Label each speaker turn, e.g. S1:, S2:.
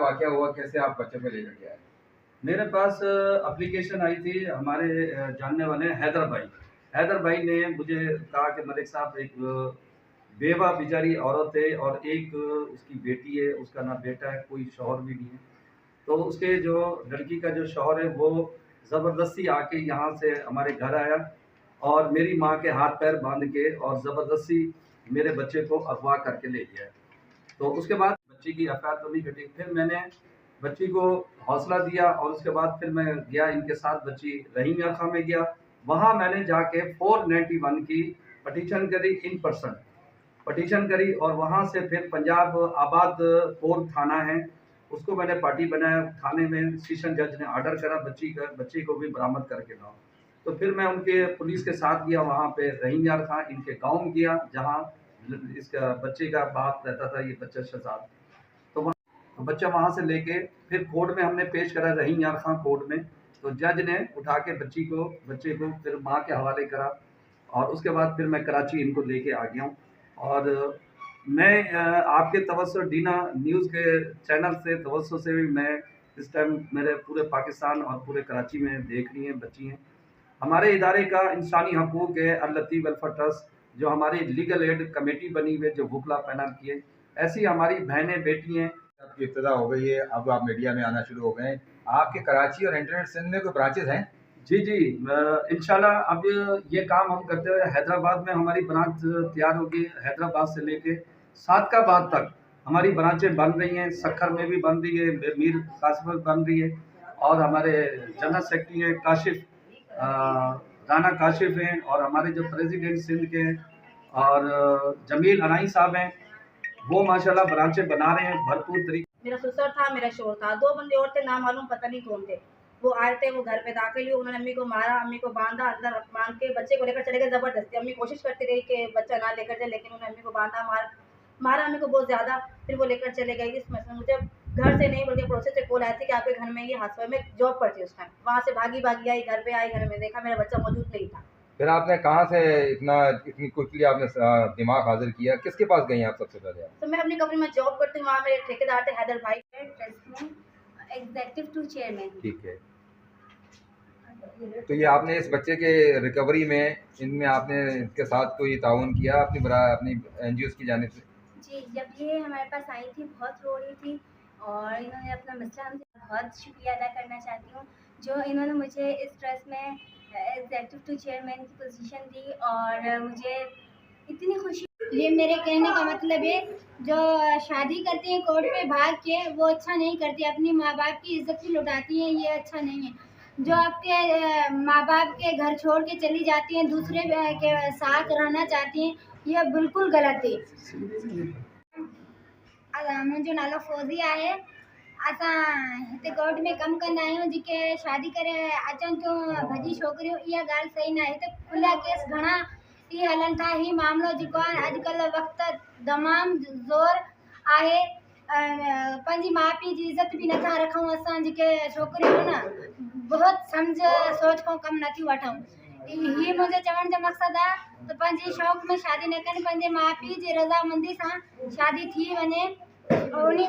S1: वाकया हुआ, कैसे आप बच्चे को लेकर के आए?
S2: मेरे पास एप्लीकेशन आई थी हमारे जानने वाले हैदर भाई। हैदर भाई ने मुझे कहा कि मलिक साहब एक बेवा बेचारी औरत है और एक उसकी बेटी है, उसका ना बेटा है, कोई शौहर भी नहीं है। तो उसके जो लड़की का जो शौहर है वो ज़बरदस्ती आके यहाँ से हमारे घर आया और मेरी माँ के हाथ पैर बांध के और ज़बरदस्ती मेरे बच्चे को अगवा करके ले गया। तो उसके बाद बच्ची की एफआईआर तो नहीं कटी। फिर मैंने बच्ची को हौसला दिया और उसके बाद फिर मैं गया इनके साथ, बच्ची रहीम यार खां में गया। वहाँ मैंने जाके 491 की पटिशन करी, इन पर्सन पटिशन करी और वहाँ से फिर पंजाब आबाद कोर्ट थाना है, उसको मैंने पार्टी बनाया। थाने में सेशन जज ने ऑर्डर करा बच्ची को भी बरामद करके लाओ। तो फिर मैं उनके पुलिस के साथ गया, वहाँ पे रहीम यार खां इनके गाँव में गया जहाँ इसका बच्चे का बाप रहता था, ये बच्चा शहजाद। तो वहाँ बच्चा वहाँ से लेके फिर कोर्ट में हमने पेश करा, रहीम यार खां कोर्ट में। तो जज ने उठा के बच्चे को फिर माँ के हवाले करा और उसके बाद फिर मैं कराची इनको लेके आ गया हूँ। और मैं आपके तवज्जो डीना न्यूज़ के चैनल से तवज्जो से भी मैं इस टाइम मेरे पूरे पाकिस्तान और पूरे कराची में देख रही हैं बच्ची हैं। हमारे इदारे का इंसानी हकूक़ है अल लतीफ़ वेलफेयर ट्रस्ट, जो हमारी लीगल एड कमेटी बनी हुई है, जो वकला पैनल की है। ऐसी हमारी बहनें बेटी हैं।
S1: आपकी इब्तिदा हो गई है, अब आप मीडिया में आना शुरू हो गए हैं। आपके कराची और इंटरनेट सिंध में कोई ब्रांचेज़ हैं?
S2: जी, जी। इंशाल्लाह अब ये काम हम करते हुए हैदराबाद में हमारी ब्रांच तैयार होगी। हैदराबाद से लेके सादकाबाद तक हमारी ब्रांचें बन रही हैं। सक्खर में भी बन रही है, मीर कासिम में बन रही है और हमारे जनरल सेक्रेटरी हैं काशिफ, राना काशिफ हैं और हमारे जो प्रेसिडेंट सिंध के हैं और जमील अनाई साहब हैं, वो माशाल्लाह ब्रांचें बना रहे हैं भरपूर तरीके।
S3: मेरा ससुर था, मेरा शोहर था, 2 बंदे और थे, ना मालूम पता नहीं कौन थे। वो आए थे, वो घर पे दाखिल हुए, उन्होंने अम्मी को मारा, अम्मी को बांधा, अंदर बांध के बच्चे को लेकर चले गए ज़बरदस्ती। अम्मी कोशिश करती रही कि बच्चा ना लेकर जाए, लेकिन उन्होंने अम्मी को बांधा, मारा अम्मी को बहुत ज़्यादा। फिर वो लेकर चले गए। इस मसले में मुझे घर से नहीं बल्कि पड़ोसी से कॉल आई थी कि आपके घर में ये हादसा, मैं जॉब पर थी उस टाइम। वहाँ से भागी आई, घर पे आई, घर में देखा मेरा बच्चा मौजूद नहीं था।
S1: फिर आपने कहाँ से इतनी क्विकली आपने दिमाग हाजिर किया? किसके पास गई आप सबसे पहले?
S3: तो मैं अपनी कंपनी में जॉब करती हूँ, वहाँ मेरे ठेकेदार थे हैदर भाई, एग्जीक्यूटिव टू चेयरमैन।
S1: ठीक है। तो ये आपने इस बच्चे के रिकवरी में इनमें आपने इनके साथ कोई ताउन किया अपनी एनजीओ की जानिब से?
S4: जी, जब ये हमारे पास आई थी बहुत रो रही थी और इन्होंने अपना मसला हमसे, बहुत शुक्रिया अदा करना चाहती हूँ जो इन्होंने मुझे इस ट्रस्ट में एग्जीक्यूटिव टू चेयरमैन की पोजीशन दी और मुझे इतनी खुशी।
S5: ये मेरे कहने का मतलब है, जो शादी करती हैं कोर्ट पे भाग के, वो अच्छा नहीं करती, अपनी माँ बाप की इज्जत भी लुटाती हैं, ये अच्छा नहीं है। जो आपके माँ बाप के घर छोड़ के चली जाती हैं, दूसरे के साथ रहना चाहती हैं, ये बिल्कुल गलत है। मुंहिंजो नालो फौज़िया आहे। असां हिते कोर्ट में कमु कंदा आहियूं। जेके शादी करे अचनि थियूं भॼी छोकिरियूं, इहा ॻाल्हि सही न आहे। हिते खुलिया केस घणा ही हलनि था। ही मामिलो जेको आहे अॼुकल्ह वक़्तु तमामु ज़ोर आहे। पंहिंजी माउ पीउ जी इज़त बि नथा रखूं। असां जेके छोकिरियूं न, बहुत सम्झ सोच खां कमु नथियूं वठूं। हीअ मुंहिंजे चवण जो मक़सदु आहे त पंहिंजी शौक़ में शादी न कनि, पंहिंजे माउ पीउ जी रज़ामंदी सां शादी थी वञे और उन